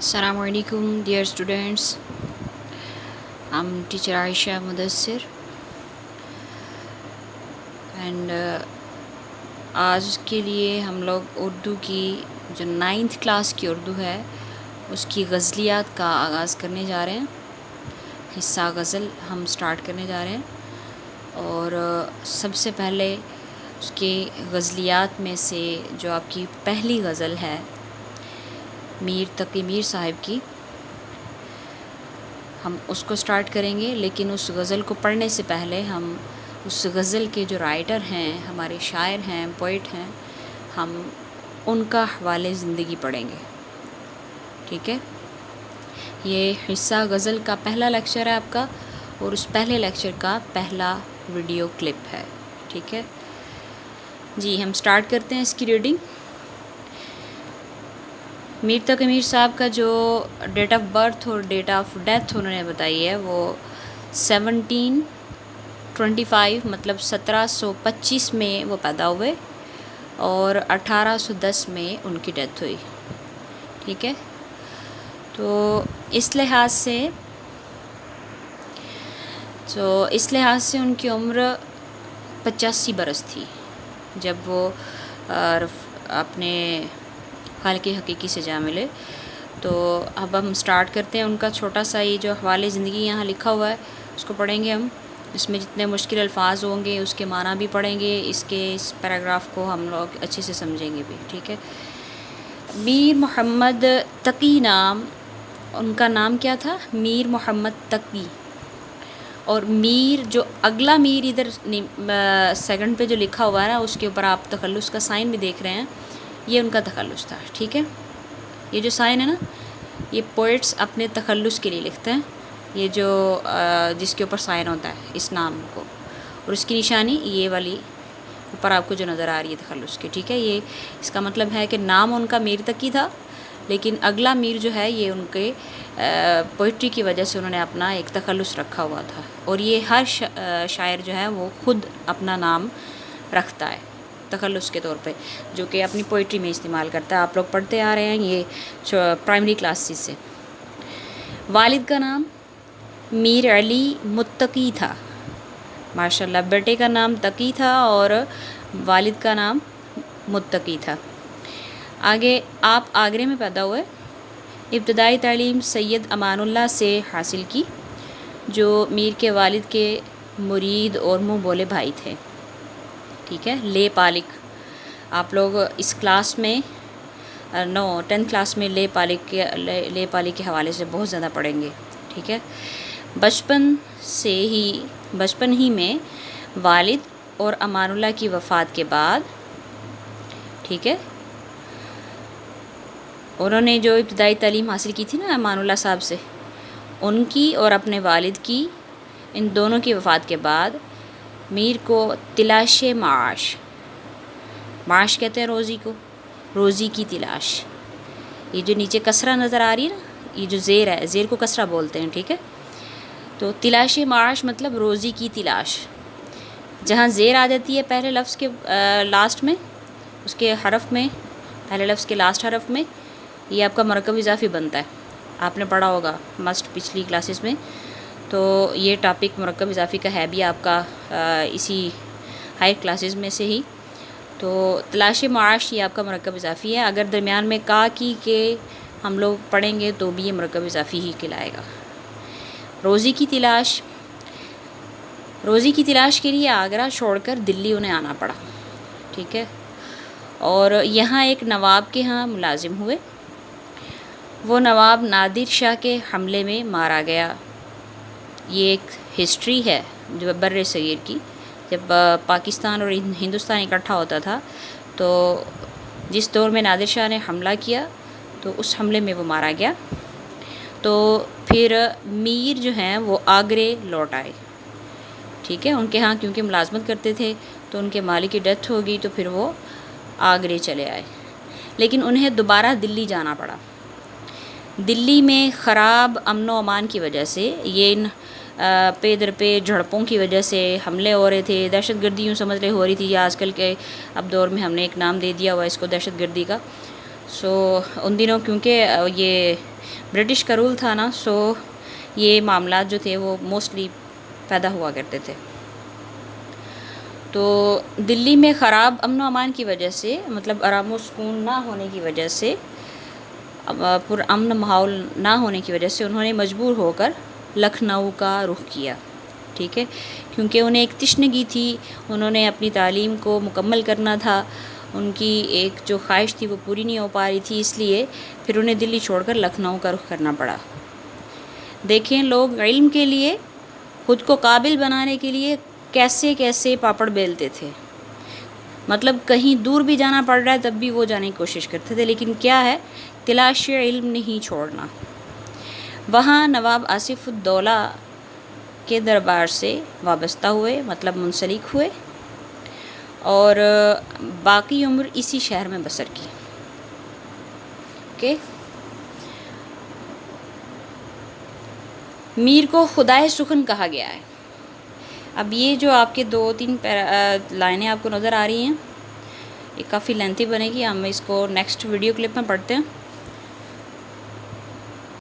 Assalamu alaikum, dear students. I'm teacher Aisha Mudassir and آج کے لیے ہم لوگ اردو کی جو 9th کلاس کی اردو ہے اس کی غزلیات کا آغاز کرنے جا رہے ہیں. حصہ غزل ہم سٹارٹ کرنے جا رہے ہیں اور سب سے پہلے اس کی غزلیات میں سے جو آپ کی پہلی غزل ہے میر تقی میر صاحب کی، ہم اس کو سٹارٹ کریں گے. لیکن اس غزل کو پڑھنے سے پہلے ہم اس غزل کے جو رائٹر ہیں، ہمارے شاعر ہیں، پوئٹ ہیں، ہم ان کا حوالے زندگی پڑھیں گے. ٹھیک ہے، یہ حصہ غزل کا پہلا لیکچر ہے آپ کا اور اس پہلے لیکچر کا پہلا ویڈیو کلپ ہے. ٹھیک ہے جی، ہم سٹارٹ کرتے ہیں اس کی ریڈنگ. میر تقی میر صاحب کا جو ڈیٹ آف برتھ اور ڈیٹ آف ڈیتھ انہوں نے بتائی ہے وہ 1725 مطلب 1725 میں وہ پیدا ہوئے اور 1810 میں ان کی ڈیتھ ہوئی. ٹھیک ہے، تو اس لحاظ سے ان کی عمر 85 برس تھی جب وہ اپنے خالق حقیقی سے جا ملے. تو اب ہم سٹارٹ کرتے ہیں. ان کا چھوٹا سا یہ جو حوالے زندگی یہاں لکھا ہوا ہے اس کو پڑھیں گے ہم. اس میں جتنے مشکل الفاظ ہوں گے اس کے معنی بھی پڑھیں گے، اس پیراگراف کو ہم لوگ اچھے سے سمجھیں گے بھی. ٹھیک ہے، میر محمد تقی نام، ان کا نام کیا تھا؟ میر محمد تقی. اور میر جو اگلا میر ادھر سیکنڈ پہ جو لکھا ہوا ہے نا، اس کے اوپر آپ تخلص کا سائن بھی دیکھ رہے ہیں، یہ ان کا تخلص تھا. ٹھیک ہے، یہ جو سائن ہے نا، یہ پوئٹس اپنے تخلص کے لیے لکھتے ہیں. یہ جو جس کے اوپر سائن ہوتا ہے اس نام کو، اور اس کی نشانی یہ والی اوپر آپ کو جو نظر آ رہی ہے تخلص کی. ٹھیک ہے، یہ اس کا مطلب ہے کہ نام ان کا میر تقی تھا، لیکن اگلا میر جو ہے یہ ان کے پوئٹری کی وجہ سے انہوں نے اپنا ایک تخلص رکھا ہوا تھا. اور یہ ہر شاعر جو ہے وہ خود اپنا نام رکھتا ہے تخلص کے طور پہ، جو کہ اپنی پوئٹری میں استعمال کرتا ہے. آپ لوگ پڑھتے آ رہے ہیں یہ پرائمری کلاسز سے. والد کا نام میر علی متقی تھا. ماشاءاللہ، بیٹے کا نام تقی تھا اور والد کا نام متقی تھا. آگے آپ آگرے میں پیدا ہوئے. ابتدائی تعلیم سید امان اللہ سے حاصل کی جو میر کے والد کے مرید اور منہ بولے بھائی تھے. ٹھیک ہے، لے پالک آپ لوگ اس کلاس میں 10th کلاس میں لے پالک کے حوالے سے بہت زیادہ پڑھیں گے. ٹھیک ہے، بچپن ہی میں والد اور امان اللہ کی وفات کے بعد، ٹھیک ہے، انہوں نے جو ابتدائی تعلیم حاصل کی تھی نا امان اللہ صاحب سے، ان کی اور اپنے والد کی، ان دونوں کی وفات کے بعد میر کو تلاش معاش کہتے ہیں روزی کو، روزی کی تلاش. یہ جو نیچے کسرہ نظر آ رہی ہے نا، یہ جو زیر ہے، زیر کو کسرہ بولتے ہیں. ٹھیک ہے، تو تلاش معاش مطلب روزی کی تلاش. جہاں زیر آ جاتی ہے پہلے لفظ کے لاسٹ میں، اس کے حرف میں، پہلے لفظ کے لاسٹ حرف میں، یہ آپ کا مرکب اضافی بنتا ہے. آپ نے پڑھا ہوگا مسٹ پچھلی کلاسز میں. تو یہ ٹاپک مرکب اضافی کا ہے بھی آپ کا اسی ہائر کلاسز میں سے ہی. تو تلاش معاش یہ آپ کا مرکب اضافی ہے. اگر درمیان میں کا کی کے ہم لوگ پڑھیں گے تو بھی یہ مرکب اضافی ہی کہلائے گا. روزی کی تلاش کے لیے آگرہ چھوڑ کر دلی انہیں آنا پڑا. ٹھیک ہے، اور یہاں ایک نواب کے ہاں ملازم ہوئے. وہ نواب نادر شاہ کے حملے میں مارا گیا. یہ ایک ہسٹری ہے جو بر صغیر کی. جب پاکستان اور ہندوستان اکٹھا ہوتا تھا تو جس دور میں نادر شاہ نے حملہ کیا تو اس حملے میں وہ مارا گیا. تو پھر میر جو ہیں وہ آگرے لوٹ آئے. ٹھیک ہے، ان کے ہاں کیونکہ ملازمت کرتے تھے تو ان کے مالک کی ڈیتھ ہو گئی تو پھر وہ آگرے چلے آئے. لیکن انہیں دوبارہ دلی جانا پڑا. دلی میں خراب امن و امان کی وجہ سے، یہ ان پے در پہ جھڑپوں کی وجہ سے حملے ہو رہے تھے، دہشت گردی یوں سمجھ رہے ہو رہی تھی. یا آج کل کے اب دور میں ہم نے ایک نام دے دیا ہوا اس کو دہشت گردی کا. سو ان دنوں کیونکہ یہ برٹش کا رول تھا نا، سو یہ معاملات جو تھے وہ موسٹلی پیدا ہوا کرتے تھے. تو دلی میں خراب امن و امان کی وجہ سے، مطلب آرام و سکون نہ ہونے کی وجہ سے، پرامن ماحول نہ ہونے کی وجہ سے انہوں نے مجبور ہو کر لکھنؤ کا رخ کیا. ٹھیک ہے، کیونکہ انہیں ایک تشنگی تھی، انہوں نے اپنی تعلیم کو مکمل کرنا تھا، ان کی ایک جو خواہش تھی وہ پوری نہیں ہو پا رہی تھی، اس لیے پھر انہیں دلی چھوڑ کر لکھنؤ کا رخ کرنا پڑا. دیکھیں لوگ علم کے لیے، خود کو قابل بنانے کے لیے کیسے کیسے پاپڑ بیلتے تھے. مطلب کہیں دور بھی جانا پڑ رہا ہے تب بھی وہ جانے کی کوشش کرتے تھے، لیکن کیا ہے، تلاش علم نہیں چھوڑنا. وہاں نواب آصف الدولہ کے دربار سے وابستہ ہوئے، مطلب منسلک ہوئے، اور باقی عمر اسی شہر میں بسر کی. اوکے. میر کو خدائے سخن کہا گیا ہے. اب یہ جو آپ کے 2-3 لائنیں آپ کو نظر آ رہی ہیں، یہ کافی لینتھی بنے گی، ہم اس کو نیکسٹ ویڈیو کلپ میں پڑھتے ہیں.